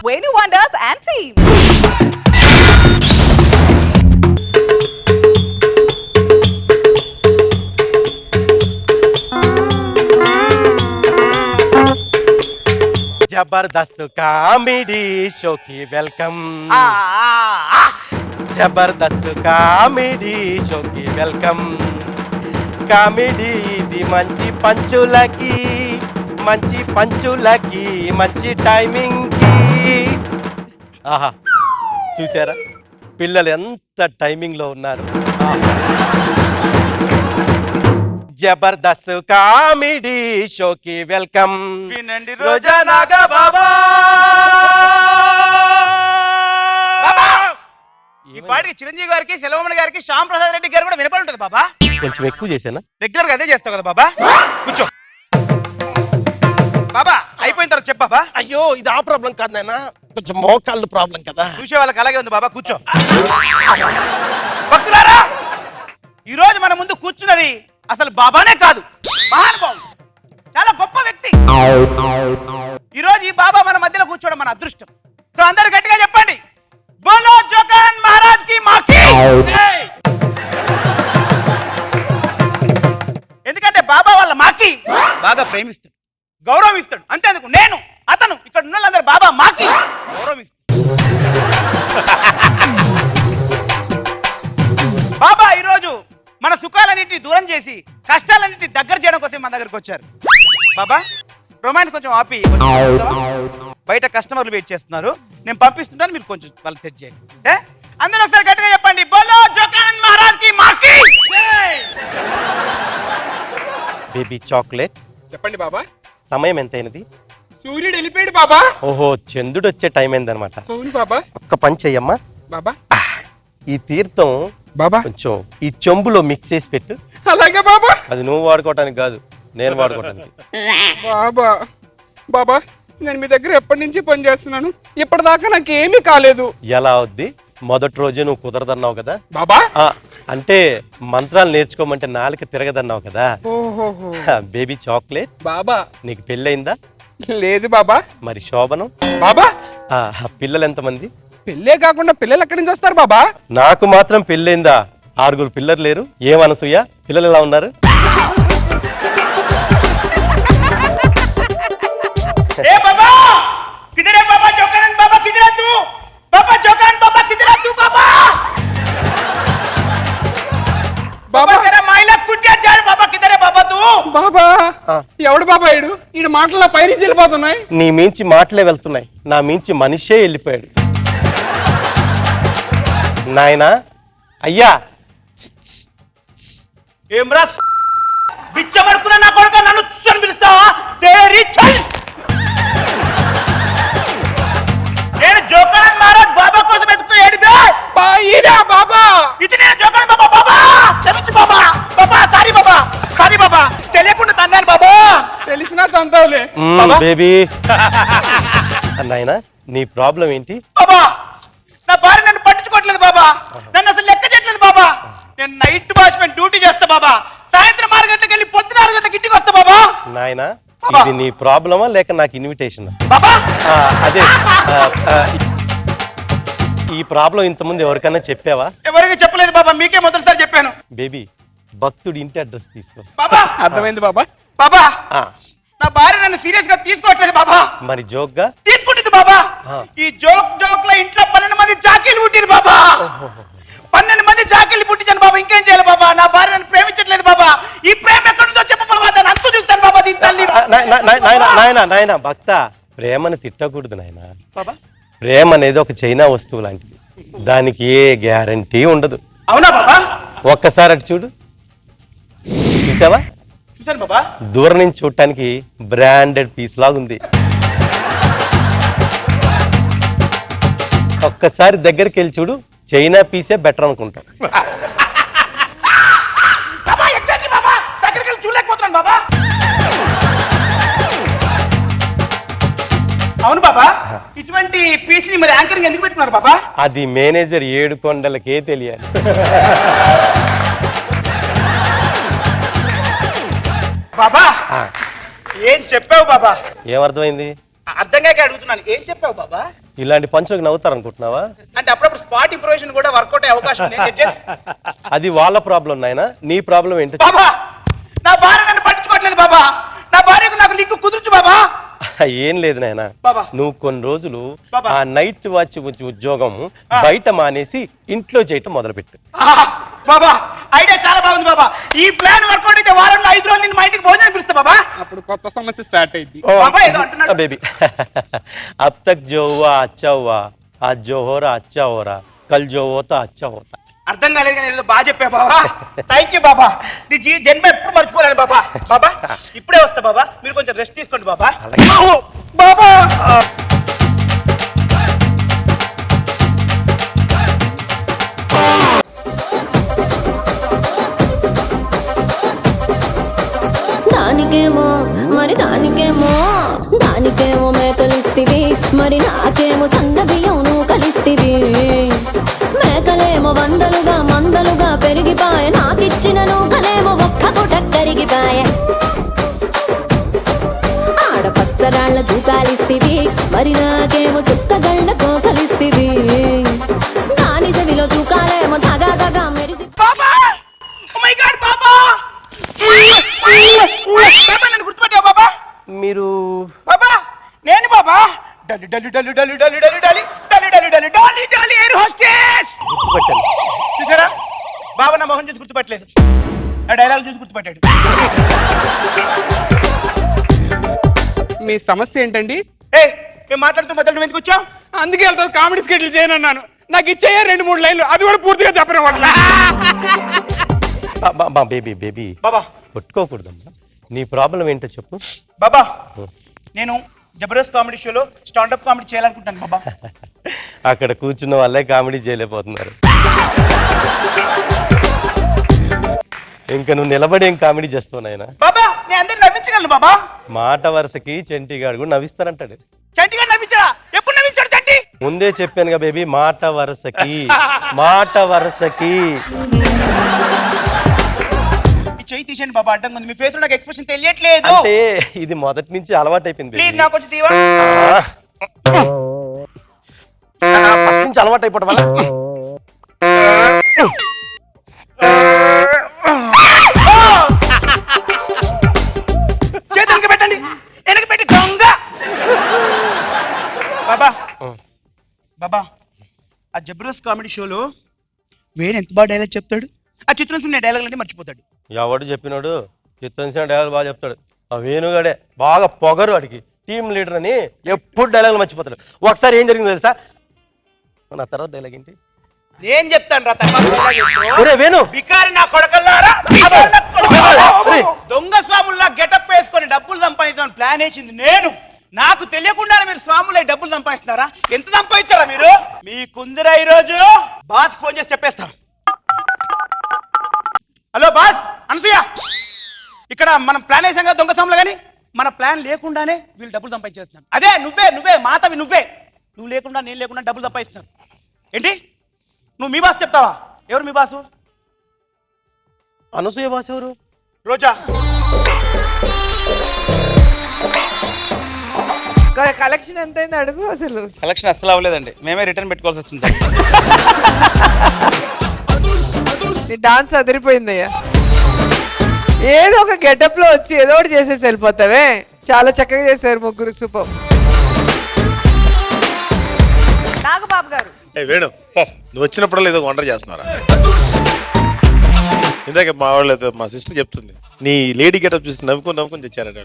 Venu Wonders and team. जबरदस्त comedy show की welcome जबरदस्त कॉमेडी शो की वेलकम కామెడీ ఇది మంచి పంచులకి మంచి టైమింగ్కి ఆహా చూసారా పిల్లలు ఎంత టైమింగ్లో ఉన్నారు జబర్దస్త్ కామెడీ షోకి వెల్కమ్ వినండి రోజా నాగా బాబా ఈ పాటికి చిరంజీవి గారికి సెలవమణి గారికి శ్యామ్ ప్రసాద్ రెడ్డి గారు కూడా వినపడి ఉంటుంది బాబా కొంచెం ఎక్కువ చేశానా రెగ్యులర్ గా అదే చేస్తావు కదా బాబా కూర్చో బాబా అయిపోయిన తర్వాత చెప్పు బాబా అయ్యో ఇది ఆ ప్రాబ్లం కాదు నాయనా కొంచెం మోకాళ్ళు ప్రాబ్లం కదా చూసే వాళ్ళకి అలాగే ఉంది బాబా కూర్చో భక్తులారా ఈ రోజు మన ముందు కూర్చున్నది అసలు బాబానే కాదు మహానుభావుడు చాలా గొప్ప వ్యక్తి ఈ రోజు ఈ బాబా మన మధ్యలో కూర్చోవడం మన అదృష్టం సో అందరు గట్టిగా చెప్పండి బోలో జోకన్ మహారాజ్ కి మాకి ఎందుకంటే బాబా వాళ్ళ మాకి బాగా ప్రేమిస్తాడు గౌరవిస్తాడు అంతేందుకు నేను అతను ఇక్కడ ఉన్న వాళ్ళందరూ బాబా మాకి గౌరవిస్తాడు బాబా ఈరోజు మన సుఖాలన్నింటినీ దూరం చేసి కష్టాలన్నింటినీ దగ్గర చేయడం కోసం మన దగ్గరకు వచ్చారు బాబా రొమాన్స్ కొంచెం ఆపి బయట కస్టమర్లు వెయిట్ చేస్తున్నారు నేను పంపిస్తుంటాను మీరు కొంచెం వాళ్ళు సెట్ చేయండి అందరూ ఒకసారి గట్టిగా చెప్పండి బోలో జోకానంద్ మహారాజ్ కి మాకి బేబీ చాక్లెట్ చెప్పండి బాబా సమయం ఎంతైనది సూర్యుడు వెళ్ళిపోయాడు బాబా ఓహో చంద్రుడు వచ్చే టైం అయిందనమాట అవును బాబా ఒక్క పని చెయ్యమ్మా బాబా ఈ తీర్థం బాబా కొంచెం ఈ చెంబులో మిక్స్ చేసి పెట్టు అలాగే బాబా అది నువ్వు వాడుకోవటానికి కాదు నేను వాడుకోవటానికి బాబా బాబా నేను మీ దగ్గర ఎప్పటి నుంచి పని చేస్తున్నాను ఇప్పటిదాకా నాకు ఏమీ కాలేదు ఎలా అవుద్ది మొదటి రోజే నువ్వు కుదరదన్నావు కదా బాబా అంటే మంత్రాలు నేర్చుకోమంటే నాలుక తిరగదన్నావు కదా ఓహోహో బేబీ చాక్లెట్ బాబా నీకు పెళ్ళయిందా లేదు బాబా మరి శోభనం బాబా పిల్లలు ఎంతమంది పెళ్ళే కాకుండా పిల్లలు ఎక్కడి నుంచి వస్తారు బాబా నాకు మాత్రం పెళ్ళైందా 6 పిల్లలు లేరు ఏమనసూయ పిల్లలు ఎలా ఉన్నారు ए बाबा किधर है बाबा जोकानंद बाबा किधर है तू बाबा जोकानंद बाबा किधर है तू बाबा बाबा तेरा माइला कुटिया चार बाबा किधर है बाबा तू బాబా ఎవడు బాబా ఈడు ఈడు మాటల్లో పైరించి వెళ్ళిపోతున్నాయి నీ మించి మాటలే వెళ్తున్నాయి నా మించి మనిషే వెళ్ళిపోయాడు నాయనా అయ్యా ఏమ్రా బిచ్చమడుకున్న నా కొడుకు నన్ను అని పిలుస్తావా తేరి చల్ నేను జోకానంద్ మహారాజ్ బాబా కోసం ఎదుగుతూ ఏడిపే ఈడా బాబా ఇది నేను జోకానంద్ బాబా బాబా క్షమించు బాబా బాబా సారీ బాబా తెలియకుండా తన్నాను బాబా తెలిసినా తంతావులే బేబీ నాయనా నీ ప్రాబ్లం ఏంటి బాబా నా భార్య నన్ను పట్టించుకోవట్లేదు బాబా నన్ను అసలు లెక్క చేయట్లేదు బాబా నేను నైట్ వాచ్మెన్ డ్యూటీ చేస్తా బాబా సాయంత్రం 6 గంటలకు వెళ్ళి పొద్దున 6 గంటలకు ఇంటికి వస్తా బాబా నాయనా ఇది నీ ప్రాబ్లమా లేక నాకు ఇన్విటేషన్ బాబా అదే ఈ ప్రాబ్లం ఇంతకుముందు ఎవరికైనా చెప్పావా ఎవరికి చెప్పలేదు బాబా మీకే మొదటిసారి చెప్పాను బేబీ భక్తుడి ఇంటి అడ్రస్ తీసుకో బాబా అర్థమైంది బాబా బాబా నా భార్య నన్ను సీరియస్ గా తీసుకోవట్లేదు బాబా మరి జోక్గా తీసుకుంటుంది బాబా ఈ జోక్ లో ఇంట్లో 12 మంది చాకీలు పుట్టిరు బాబా 12 మంది చాకీలు పుట్టించాను బాబా ఇంకేం చేయాలి బాబా నా భార్య నన్ను ప్రేమించట్లేదు బాబా ఈ ప్రేమ ఎక్కడుందో చెప్పు బాబా దాన్ని అంతు చూస్తాను బాబా దీని తల్లి నాయన భక్త ప్రేమను తిట్టకూడదు నాయన బాబా ప్రేమ అనేది ఒక చైనా వస్తువు లాంటిది దానికి ఏ గ్యారంటీ ఉండదు అవునా బాబా ఒక్కసారి అటు చూడు చూసావా చూసాను బాబా దూరం నుంచి చూడటానికి బ్రాండెడ్ పీస్ లాగుంది ఒక్కసారి దగ్గరికి వెళ్ళి చూడు చైనా పీసే బెటర్ అనుకుంటాం బాబా ఎగ్జాక్ట్లీ బాబా దగ్గరికి వెళ్ళి చూడలేకపోతున్నాను బాబా అవును బాబా ఇటువంటి పీస్ ని మరి యాంకరింగ్ ఎందుకు పెట్టుకున్నారు బాబా అది మేనేజర్ 7 కొండలకే తెలియాలి బాబా ఏం చెప్పావు బాబా ఏమర్థమైంది అర్థంగా అడుగుతున్నాను ఏం చెప్పావు బాబా ఇలాంటి పంచులకు నవ్వుతారు అనుకుంటున్నావా? అంటే అప్పుడప్పుడు స్పాట్ ఇంప్రూవేషన్ కూడా వర్కౌట్ అయ్యే అవకాశం ఉంది జడ్జెస్. అది వాళ్ళ ప్రాబ్లం నాయనా, నీ ప్రాబ్లం ఏంటో బాబా నా భార్య నన్ను పట్టించుకోవట్లేదు బాబా, నా భార్యకు నాకు లింక్ కుదుర్చు బాబా. ఏం లేదు నాయనా, బాబా. నువ్వు కొన్ని రోజులు బాబా. ఆ నైట్ వాచ్ ఉద్యోగం బయట మానేసి ఇంట్లో చేయటం మొదలుపెట్టు. బాబా ఐడియా చాలా బాగుంది బాబా. ఈ ప్లాన్ వర్కౌట్ అయితే వారంలో 5 రోజులు నేను మా ఇంటికి భోజనం పిలుస్తా బాబా. అప్పుడు కొత్త సమస్య స్టార్ట్ అయింది. బాబా ఏదో అంటున్నాడు. बेबी अब तक जो हुआ अच्छा हुआ, आज जो हो रहा अच्छा हो रहा, कल जो होता अच्छा होता. అర్థం కాలేదు కానీ ఏదో బాగా చెప్పా బాబా. థ్యాంక్ యూ బాబా. నీ జన్మ ఎప్పుడు మర్చిపోలేను బాబా. బాబా ఇప్పుడే వస్తా బాబా, మీరు కొంచెం రెస్ట్ తీసుకోండి బాబా. బాబా దానికేమో మరి దానికేమో మేకలిస్తివి, మరి నాకేమో సన్న బియ్యం నువ్వు కలిస్తివి. మేకలేమో మందలుగా పెరిగిపాయే, నాకిచ్చిన నూకలేమో ఒక్క పూట కరిగిపాయే. ఆడపచ్చరాళ్ళ జూకాలిస్తివి, మరి నాకేమో చుక్కగళ్ళ కోకలిస్తివి. దాని చెవిలో జూకాలేమో దగా మెరిసి. బాబా ఓ మై గాడ్ బాబా. బాబా నన్ను గుర్తుపట్టావా బాబా? మీరు బాబా నేను బాబా డల్లి డల్లి డల్లి డల్లి డల్లి డల్లి డల్లి డల్లి డల్లి డల్లి డాలీ డాలీ ఎయిర్ హోస్టెస్. గుర్తుపట్టాను. చూసారా బాబా నా మొహం చూసి గుర్తుపట్టలేదు, నా డైలాగ్ చూసి గుర్తుపట్టాడు. మీ సమస్య ఏంటండి? ఏ మేము మాట్లాడుతూ మధ్యలో నువ్వు ఎందుకు వచ్చావు? అందుకే వెళ్తాను, కామెడీ స్కెడ్యూల్ చేయనన్నాను. నాకు ఇచ్చేయ 2-3 లైన్లు, అది కూడా పూర్తిగా చెప్పడం వల్ల. బేబీ బాబా కొట్టుకోకూడదమ్మా, నీ ప్రాబ్లం ఏంటో చెప్పు. బాబా నేను జబర్దస్త్ కామెడీ షోలో స్టాండప్ కామెడీ చేయాలనుకుంటాను బాబా. అక్కడ కూర్చున్న వాళ్ళే కామెడీ చేయలేకపోతున్నారు, ఇంకా నువ్వు నిలబడి ఏం కామెడీ చేస్తావు నాయనా? బాబా నేను అందరిని నవ్వించగలను బాబా. మాట వరుసకి చంటిగాడు కూడా నవ్విస్తారంటాడు. చంటిగా నవ్వించాడా? ఎప్పుడు నవ్వించాడు చంటి? ముందే చెప్పానుగా బేబీ, మాట వరుసకి. ఈ చెయ్యి తీసేయండి బాబా, అడ్డంగా ఉంది. మీ ఫేస్ లో నాకు ఎక్స్ప్రెషన్ తెలియట్లేదు. అంటే ఇది మొదటి నుంచి అలవాటు అయిపోయింది ప్లీజ్ నాకు కొంచెం తీవా. ఫస్ట్ నుంచి అలవాటు అయిపోవడం వల్ల చేతులకి పెట్టండి, వెనక పెట్టి దొంగ. బాబా బాబా ఆ జబర్దస్త్ కామెడీ షోలో వేణు ఎంత బాగా డైలాగ్ చెప్తాడు, ఆ చిత్రం డైలాగ్ అంటే మర్చిపోతాడు. ఎవడు చెప్పినాడు? చిత్రం డైలాగ్ బాగా చెప్తాడు. ఆ వేణుగాడే బాగా పొగరు, అడిగి టీమ్ లీడర్ అని ఎప్పుడు డైలాగ్ మర్చిపోతాడు. ఒకసారి ఏం జరిగింది తెలుసా? నా తర్వాత డైలాగ్ ఏంటి? నేను చెప్తాను రా ఒరే వేణు, బికారి నా కొడకల్లారా, దొంగ స్వాముల్లా గెటప్ వేసుకొని డబ్బులు సంపాదించాలని ప్లాన్ వేసింది నేను. నాకు తెలియకుండానే మీరు స్వాములు డబ్బులు సంపాదిస్తున్నారా? ఎంత సంపాదించారా మీరు? మీ కుందిరా ఈ రోజు బాస్ ఫోన్ చేసి చెప్పేస్తా. హలో బాస్, అనసూయ ఇక్కడ మనం ప్లాన్ వేసాం కదా దొంగ స్వాములు, కానీ మన ప్లాన్ లేకుండానే వీళ్ళు డబ్బులు సంపాదించేస్తున్నారు. అదే నువ్వే మాతవి నువ్వు లేకుండా నేను లేకుండా డబ్బులు సంపాదిస్తున్నారు. ఏంటి నువ్వు మీ బాస్ చెప్తావా? ఎవరు మీ బాసు? అనసూయ బాస్ ఎవరు? రోజా. కలెక్షన్ ఎంత అయింది అడుగు. అసలు కలెక్షన్ అస్సలు అవ్వలేదండి, మేమే రిటర్న్ పెట్టుకోవాల్సి వచ్చింది. నీ డాన్స్ అదిరిపోయిందయ్యా. ఏదో ఒక గెటప్ లో వచ్చి ఏదో ఒకటి చేసేసి వెళ్ళిపోతావే. చాలా చక్కగా చేశారు ముగ్గురు, సూపర్. నాగబాబు గారు. వేణు సార్, నువ్వు వచ్చినప్పుడల్లా ఏదో వండర్ చేస్తున్నారా? ఇందాక మా వాళ్ళు మా సిస్టర్ చెప్తుంది, నీ లేడీ గెటప్ చూసి నవ్వుకొని తెచ్చారట.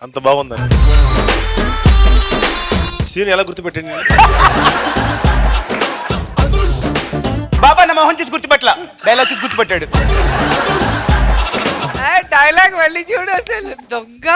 అంత బాగుందని. సీన్ ఎలా గుర్తుపెట్టండి? బాబా నా మొహం చూసి గుర్తుపెట్టలా, డైలాగ్ చూసి గుర్తుపెట్టాడు. డైలాగ్ మళ్ళీ చూడు, అసలు దొంగ.